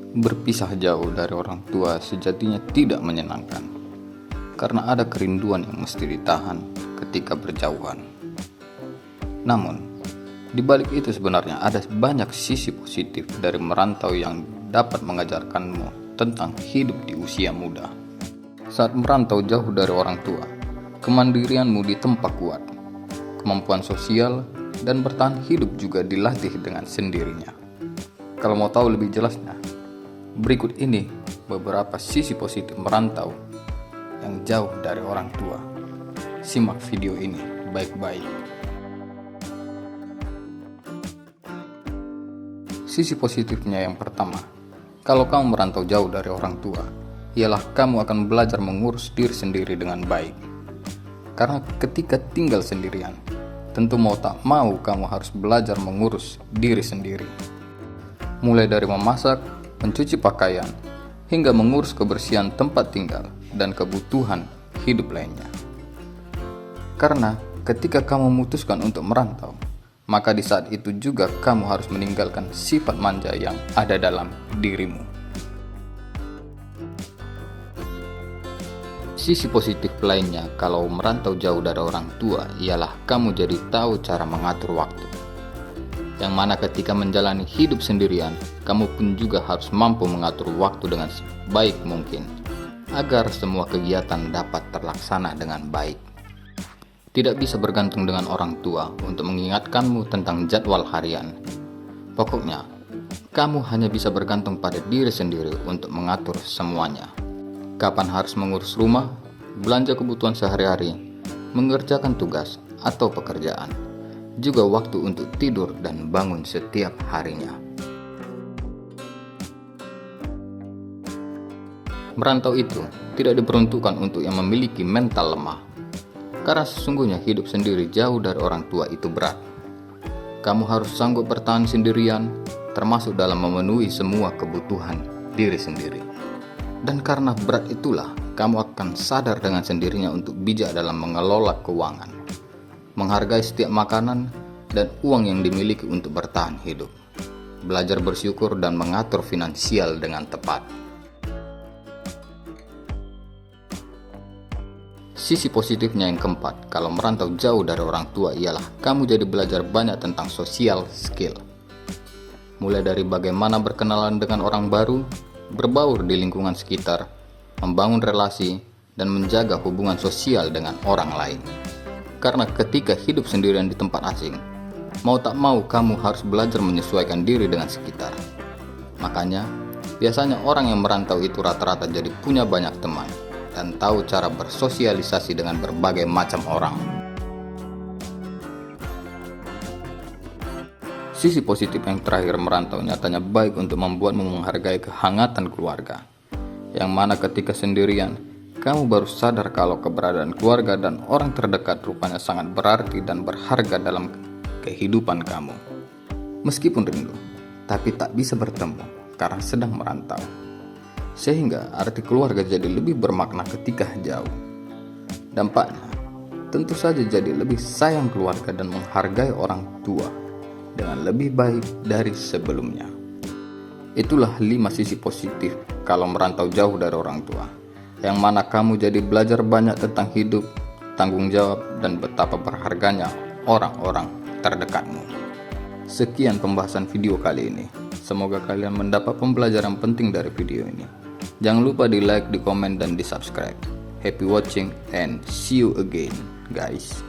Berpisah jauh dari orang tua sejatinya tidak menyenangkan, karena ada kerinduan yang mesti ditahan ketika berjauhan. Namun, di balik itu sebenarnya ada banyak sisi positif dari merantau yang dapat mengajarkanmu tentang hidup di usia muda. Saat merantau jauh dari orang tua, kemandirianmu ditempa kuat, kemampuan sosial dan bertahan hidup juga dilatih dengan sendirinya. Kalau mau tahu lebih jelasnya, berikut ini beberapa sisi positif merantau yang jauh dari orang tua. Simak video ini baik-baik. Sisi positifnya yang pertama, kalau kamu merantau jauh dari orang tua, ialah kamu akan belajar mengurus diri sendiri dengan baik. Karena ketika tinggal sendirian, tentu mau tak mau kamu harus belajar mengurus diri sendiri. Mulai dari memasak, mencuci pakaian, hingga mengurus kebersihan tempat tinggal dan kebutuhan hidup lainnya. Karena ketika kamu memutuskan untuk merantau, maka di saat itu juga kamu harus meninggalkan sifat manja yang ada dalam dirimu. Sisi positif lainnya kalau merantau jauh dari orang tua ialah kamu jadi tahu cara mengatur waktu. Yang mana ketika menjalani hidup sendirian, kamu pun juga harus mampu mengatur waktu dengan sebaik mungkin, agar semua kegiatan dapat terlaksana dengan baik. Tidak bisa bergantung dengan orang tua untuk mengingatkanmu tentang jadwal harian. Pokoknya, kamu hanya bisa bergantung pada diri sendiri untuk mengatur semuanya. Kapan harus mengurus rumah, belanja kebutuhan sehari-hari, mengerjakan tugas atau pekerjaan. Juga waktu untuk tidur dan bangun setiap harinya. Merantau itu tidak diperuntukkan untuk yang memiliki mental lemah, karena sesungguhnya hidup sendiri jauh dari orang tua itu berat. Kamu harus sanggup bertahan sendirian, termasuk dalam memenuhi semua kebutuhan diri sendiri. Dan karena berat itulah, kamu akan sadar dengan sendirinya untuk bijak dalam mengelola keuangan, menghargai setiap makanan dan uang yang dimiliki untuk bertahan hidup, belajar bersyukur dan mengatur finansial dengan tepat. Sisi positifnya yang keempat, kalau merantau jauh dari orang tua ialah kamu jadi belajar banyak tentang social skill. Mulai dari bagaimana berkenalan dengan orang baru, berbaur di lingkungan sekitar, membangun relasi, dan menjaga hubungan sosial dengan orang lain. Karena ketika hidup sendirian di tempat asing, mau tak mau kamu harus belajar menyesuaikan diri dengan sekitar. Makanya, biasanya orang yang merantau itu rata-rata jadi punya banyak teman dan tahu cara bersosialisasi dengan berbagai macam orang. Sisi positif yang terakhir merantau nyatanya baik untuk membuatmu menghargai kehangatan keluarga. Yang mana ketika sendirian, kamu baru sadar kalau keberadaan keluarga dan orang terdekat rupanya sangat berarti dan berharga dalam kehidupan kamu. Meskipun rindu, tapi tak bisa bertemu karena sedang merantau. Sehingga arti keluarga jadi lebih bermakna ketika jauh. Dampaknya, tentu saja jadi lebih sayang keluarga dan menghargai orang tua dengan lebih baik dari sebelumnya. Itulah 5 sisi positif kalau merantau jauh dari orang tua, yang mana kamu jadi belajar banyak tentang hidup, tanggung jawab, dan betapa berharganya orang-orang terdekatmu. Sekian pembahasan video kali ini. Semoga kalian mendapat pembelajaran penting dari video ini. Jangan lupa di like, di komen, dan di subscribe. Happy watching and see you again, guys.